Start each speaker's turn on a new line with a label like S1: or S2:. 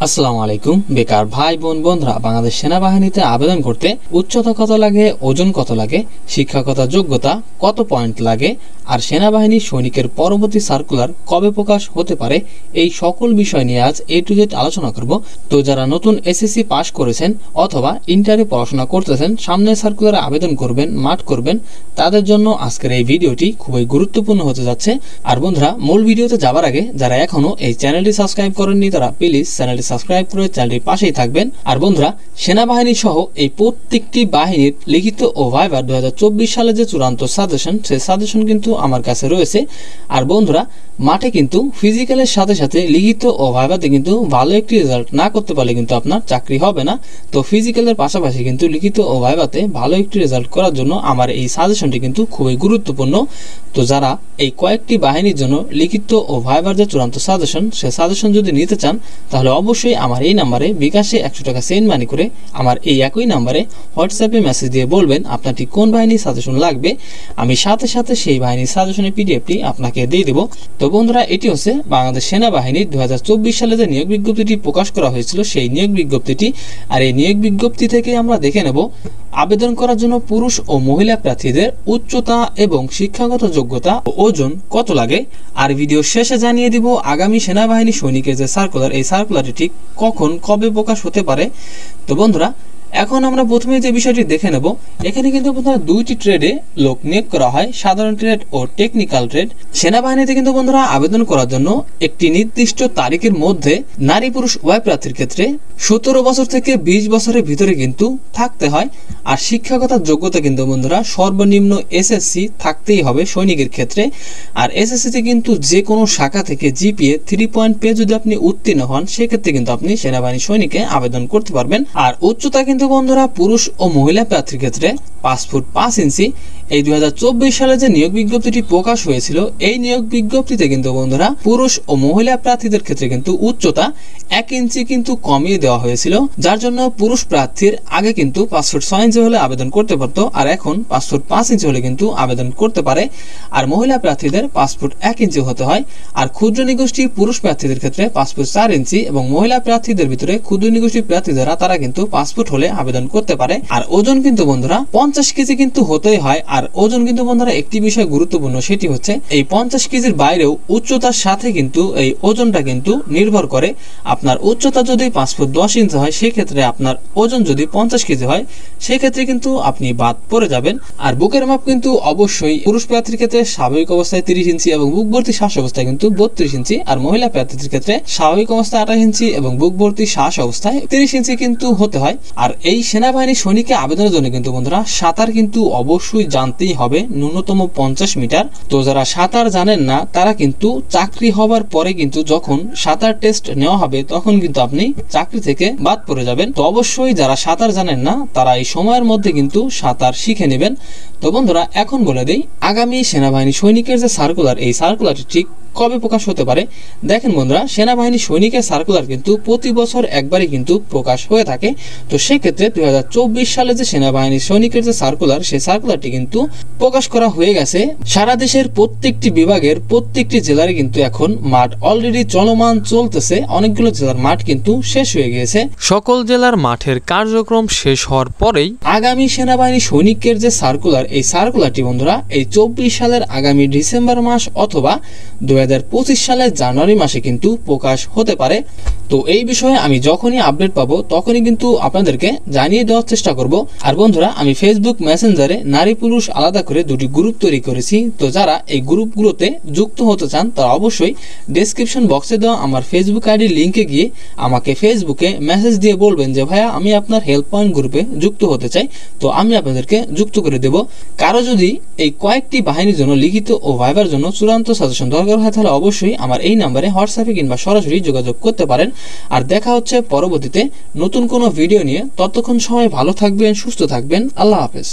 S1: আসসালামু আলাইকুম। বেকার ভাই বোন বন্ধুরা, বাংলাদেশ সেনাবাহিনীতে আবেদন করতে উচ্চতা কত লাগে, ওজন কত লাগে, শিক্ষাগত যোগ্যতা কত পয়েন্ট লাগে, আর সেনাবাহিনী সৈনিকের পরবর্তী সার্কুলার কবে প্রকাশ হতে পারে, এই সকল বিষয় নিয়ে আজ A to Z আলোচনা করব। তো যারা নতুন এসএসসি পাস করেছেন অথবা ইন্টারে পড়াশোনা করতেছেন, সামনের সার্কুলারে আবেদন করবেন, মাঠ করবেন, তাদের জন্য আজকের এই ভিডিওটি খুবই গুরুত্বপূর্ণ হতে যাচ্ছে। আর বন্ধুরা, মূল ভিডিওতে যাবার আগে যারা এখনো এই চ্যানেলটি সাবস্ক্রাইব করেননি তারা প্লিজ চ্যানেলটি সাবস্ক্রাইব করে চ্যানেলটির পাশেই থাকবেন। আর বন্ধুরা, সেনাবাহিনী সহ এই প্রত্যেকটি বাহিনীর লিখিত ও ভাইবার 2024 সালে যে চূড়ান্ত সাজেশন, সেই সাজেশন কিন্তু আমার কাছে রয়েছে। আর বন্ধুরা, মাঠে কিন্তু ফিজিক্যালের সাথে সাথে লিখিত ও ভাইবাতে কিন্তু ভালো একটি রেজাল্ট না করতে পারলে কিন্তু আপনার চাকরি হবে না। তো ফিজিক্যালের পাশাপাশি কিন্তু লিখিত ও ভাইবাতে ভালো একটি রেজাল্ট করার জন্য আমার এই সাজেশনটি কিন্তু খুবই গুরুত্বপূর্ণ। তো যারা এই কয়েকটি বাহিনীর জন্য লিখিত ও ভাইবার যে চূড়ান্ত সাজেশন, সেই সাজেশন যদি নিতে চান তাহলে অবশ্যই আমার এই নাম্বারে বিকাশে 100 টাকা সেন্ড মানি করে আমার এই একই নাম্বারে হোয়াটসঅ্যাপে মেসেজ দিয়ে বলবেন আপনারটি কোন বাহিনীর সাজেশন লাগবে। আমি সাথে সাথে সেই বাহিনীর সাজেশনের পিডিএফটি আপনাকে দিয়ে দেব। তো বন্ধুরা, এটি হচ্ছে বাংলাদেশ সেনাবাহিনীর 2024 সালে যে নিয়োগ বিজ্ঞপ্তিটি প্রকাশ করা হয়েছিল, সেই নিয়োগ বিজ্ঞপ্তিটি। আর এই নিয়োগ বিজ্ঞপ্তি থেকে আমরা দেখে নেব আবেদন করার জন্য পুরুষ ও মহিলা প্রার্থীদের উচ্চতা এবং শিক্ষাগত যোগ্যতা ও ওজন কত লাগে। আর ভিডিও শেষে জানিয়ে দিব আগামী সেনাবাহিনী সৈনিকের যে সার্কুলার, এই সার্কুলারটি ঠিক কখন কবে প্রকাশ হতে পারে। তো বন্ধুরা, এখন আমরা প্রথমে যে বিষয়টি দেখে নেব, এখানে কিন্তু বন্ধুরা দুইটি ট্রেডে লোক নিয়োগ করা হয়, সাধারণ ট্রেড ও টেকনিক্যাল ট্রেড। সেনাবাহিনীতে কিন্তু বন্ধুরা আবেদন করার জন্য একটি নির্দিষ্ট তারিখের মধ্যে নারী পুরুষ উভয় প্রার্থীর ক্ষেত্রে 17 বছর থেকে 20 বছরের ভিতরে কিন্তু থাকতে হয়। আর শিক্ষাগত যোগ্যতা কিন্তু বন্ধুরা সর্বনিম্ন এসএসসি থাকতেই হবে সৈনিকের ক্ষেত্রে। আর এসএসসিতে কিন্তু যে কোনো শাখা থেকে জিপিএ 3 পয়েন্ট পেয়ে যদি আপনি উত্তীর্ণ হন, সেক্ষেত্রে কিন্তু আপনি সেনাবাহিনী সৈনিকে আবেদন করতে পারবেন। আর উচ্চতা কিন্তু বন্ধুরা পুরুষ ও মহিলা প্রার্থীর ক্ষেত্রে 5 ফুট 5 ইঞ্চি। এই 2024 সালে যে নিয়োগ বিজ্ঞপ্তিটি প্রকাশ হয়েছিল, এই নিয়োগ বিজ্ঞপ্তিতে কিন্তু বন্ধুরা পুরুষ ও মহিলা প্রার্থীদের ক্ষেত্রে কিন্তু উচ্চতা 1 ইঞ্চি কিন্তু কমিয়ে দেওয়া হয়েছিল, যার জন্য পুরুষ প্রার্থীর আগে কিন্তু 5 ফুট 6 ইঞ্চি হলে আবেদন করতে পারতো, আর এখন 5 ফুট 5 ইঞ্চি হলে কিন্তু আবেদন করতে পারে। আর মহিলা প্রার্থীদের 5 ফুট 1 ইঞ্চি হতে হয়। আর ক্ষুদ্র নিগোষ্ঠী পুরুষ প্রার্থীদের ক্ষেত্রে 5 ফুট 4 ইঞ্চি এবং মহিলা প্রার্থীদের ভিতরে ক্ষুদ্র নিগোষ্ঠী প্রার্থী যারা, তারা কিন্তু 5 ফুট হলে আবেদন করতে পারে। আর ওজন কিন্তু বন্ধুরা 50 কেজি কিন্তু হতেই হয়। আর ওজন কিন্তু বন্ধুরা একটি বিষয় গুরুত্বপূর্ণ, সেটি হচ্ছে এই 50 কেজির বাইরেও উচ্চতার সাথে কিন্তু এই ওজনটা কিন্তু নির্ভর করে। আপনার উচ্চতা যদি 5 ফুট 10 ইঞ্চি হয়, সেক্ষেত্রে আপনার ওজন যদি 50 কেজি হয়, সেক্ষেত্রে কিন্তু আপনি বাদ পড়ে যাবেন। আর বুকের মাপ কিন্তু অবশ্যই পুরুষ প্রার্থীর ক্ষেত্রে স্বাভাবিক অবস্থায় 30 ইঞ্চি এবং বুক ভর্তি শ্বাস অবস্থায় কিন্তু 32 ইঞ্চি। আর মহিলা প্রার্থীদের ক্ষেত্রে স্বাভাবিক অবস্থায় 28 ইঞ্চি এবং বুক ভর্তি শ্বাস অবস্থায় 30 ইঞ্চি কিন্তু হতে হয়। আর এই সেনাবাহিনী সৈনিকে আবেদনের জন্য কিন্তু বন্ধুরা সাঁতার কিন্তু অবশ্যই জানতেই হবে, ন্যূনতম 50 মিটার। তো যারা সাঁতার জানেন না, তারা কিন্তু চাকরি হবার পরে কিন্তু যখন সাঁতার টেস্ট নেওয়া হবে, তখন কিন্তু আপনি চাকরি থেকে বাদ পড়ে যাবেন। তো অবশ্যই যারা সাঁতার জানেন না, তারা এই সময়ের মধ্যে কিন্তু সাঁতার শিখে নেবেন। তো বন্ধুরা, এখন বলে দেই আগামী সেনাবাহিনী সৈনিকের যে সার্কুলার, এই সার্কুলারটি ঠিক কবে প্রকাশ হতে পারে। দেখেন বন্ধুরা, সেনাবাহিনী সৈনিকের সার্কুলার কিন্তু প্রতি বছর একবারই কিন্তু প্রকাশ হয়ে থাকে। তো সেক্ষেত্রে 2024 সালে যে সেনাবাহিনী সৈনিকের যে সার্কুলার, সেই সার্কুলারটি কিন্তু প্রকাশ করা হয়ে গেছে। সারা দেশের প্রত্যেকটি বিভাগের প্রত্যেকটি জেলারে কিন্তু এখন মাঠ অলরেডি চলমান চলতেছে। অনেকগুলো জেলার মাঠ কিন্তু শেষ হয়ে গিয়েছে। সকল জেলার মাঠের কার্যক্রম শেষ হওয়ার পরেই আগামী সেনাবাহিনী সৈনিকের যে সার্কুলার, এই সার্কুলারটি বন্ধুরা এই 24 সালের আগামী ডিসেম্বর মাস অথবা 2025 সালের জানুয়ারি মাসে কিন্তু প্রকাশ হতে পারে। তো এই বিষয়ে আমি যখনই আপডেট পাবো তখনই কিন্তু আপনাদেরকে জানিয়ে দেওয়ার চেষ্টা করব। আর বন্ধুরা, আমি ফেসবুক মেসেঞ্জারে নারী পুরুষ আলাদা করে দুটি গ্রুপ তৈরি করেছি। তো যারা এই গ্রুপগুলোতে যুক্ত হতে চান, তারা অবশ্যই ডেসক্রিপশন বক্সে দেওয়া আমার ফেসবুক আইডির লিঙ্কে গিয়ে আমাকে ফেসবুকে মেসেজ দিয়ে বলবেন যে ভাইয়া, আমি আপনার হেল্প পয়েন্ট গ্রুপে যুক্ত হতে চাই। তো আমি আপনাদেরকে যুক্ত করে দেব। কারো যদি এই কয়েকটি বাহিনীর জন্য লিখিত ও ভাইবার জন্য চূড়ান্ত সাজেশন দরকার হয়, তাহলে অবশ্যই আমার এই নাম্বারে হোয়াটসঅ্যাপে কিংবা সরাসরি যোগাযোগ করতে পারেন। আর দেখা হচ্ছে পরবর্তীতে নতুন কোনো ভিডিও নিয়ে। ততক্ষণ সবাই ভালো থাকবেন, সুস্থ থাকবেন। আল্লাহ হাফেজ।